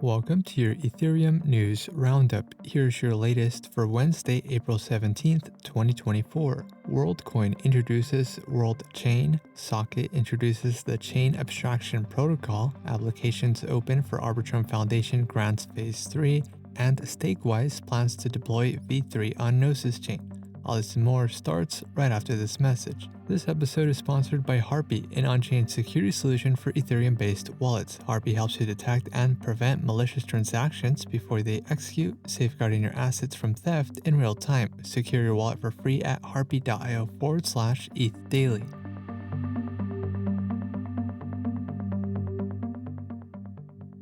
Welcome to your Ethereum News Roundup. Here's your latest for Wednesday, April 17th, 2024. Worldcoin introduces Worldchain. Socket introduces the Chain Abstraction Protocol. Applications open for Arbitrum Foundation grants Phase 3. And StakeWise plans to deploy V3 on Gnosis chain. All this and more starts right after this message. This episode is sponsored by Harpy, an on-chain security solution for Ethereum-based wallets. Harpy helps you detect and prevent malicious transactions before they execute, safeguarding your assets from theft in real time. Secure your wallet for free at harpy.io/ETH daily.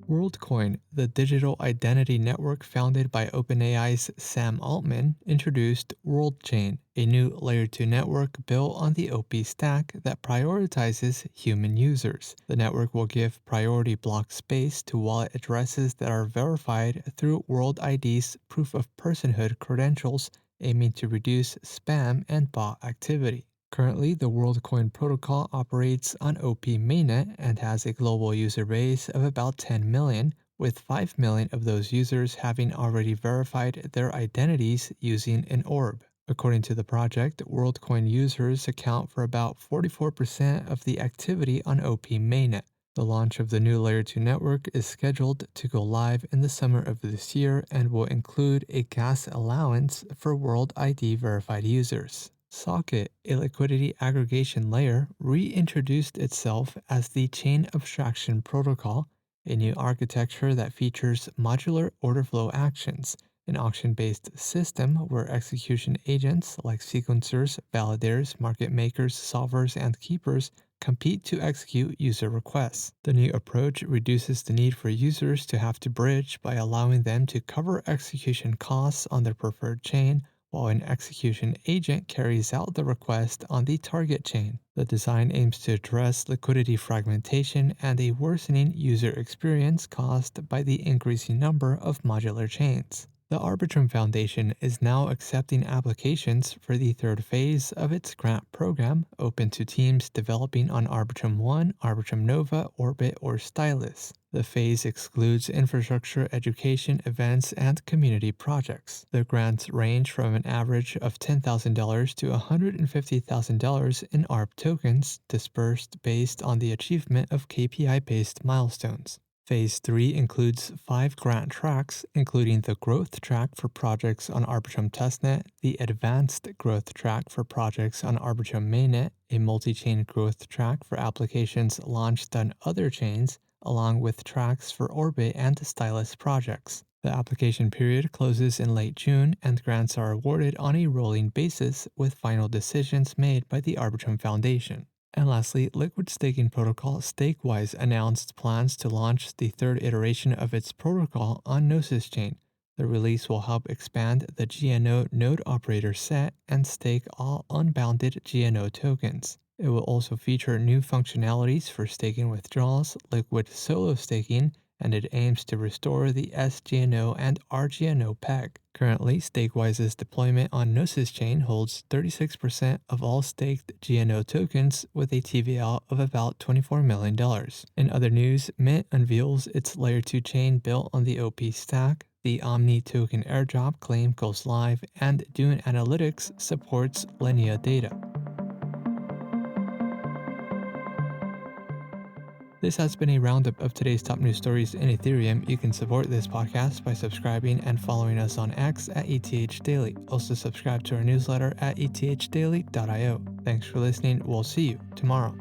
Worldcoin, the digital identity network founded by OpenAI's Sam Altman, introduced Worldchain, a new Layer 2 network built on the OP stack that prioritizes human users. The network will give priority block space to wallet addresses that are verified through World ID's proof of personhood credentials, aiming to reduce spam and bot activity. Currently, the Worldcoin protocol operates on OP mainnet and has a global user base of about 10 million, with 5 million of those users having already verified their identities using an orb. According to the project, Worldcoin users account for about 44% of the activity on OP mainnet. The launch of the new Layer 2 network is scheduled to go live in the summer of this year and will include a gas allowance for World ID verified users. Socket, a liquidity aggregation layer, reintroduced itself as the Chain Abstraction Protocol, a new architecture that features modular order flow actions, an auction-based system where execution agents like sequencers, validators, market makers, solvers, and keepers compete to execute user requests. The new approach reduces the need for users to have to bridge by allowing them to cover execution costs on their preferred chain, while an execution agent carries out the request on the target chain. The design aims to address liquidity fragmentation and a worsening user experience caused by the increasing number of modular chains. The Arbitrum Foundation is now accepting applications for the third phase of its grant program, open to teams developing on Arbitrum 1, Arbitrum Nova, Orbit, or Stylus. The phase excludes infrastructure, education, events, and community projects. The grants range from an average of $10,000 to $150,000 in ARB tokens, dispersed based on the achievement of KPI-based milestones. Phase 3 includes 5 grant tracks, including the Growth Track for projects on Arbitrum Testnet, the Advanced Growth Track for projects on Arbitrum Mainnet, a multi-chain growth track for applications launched on other chains, along with tracks for Orbit and Stylus projects. The application period closes in late June, and grants are awarded on a rolling basis with final decisions made by the Arbitrum Foundation. And lastly, liquid staking protocol StakeWise announced plans to launch the third iteration of its protocol on Gnosis chain. The release will help expand the GNO node operator set and stake all unbounded GNO tokens. It will also feature new functionalities for staking withdrawals, liquid solo staking, and it aims to restore the SGNO and RGNO peg. Currently, StakeWise's deployment on Gnosis chain holds 36% of all staked GNO tokens with a TVL of about $24 million. In other news, Mint unveils its Layer 2 chain built on the OP stack, the Omni token airdrop claim goes live, and Dune Analytics supports Linea data. This has been a roundup of today's top news stories in Ethereum. You can support this podcast by subscribing and following us on X at ETH Daily. Also subscribe to our newsletter at ethdaily.io. Thanks for listening. We'll see you tomorrow.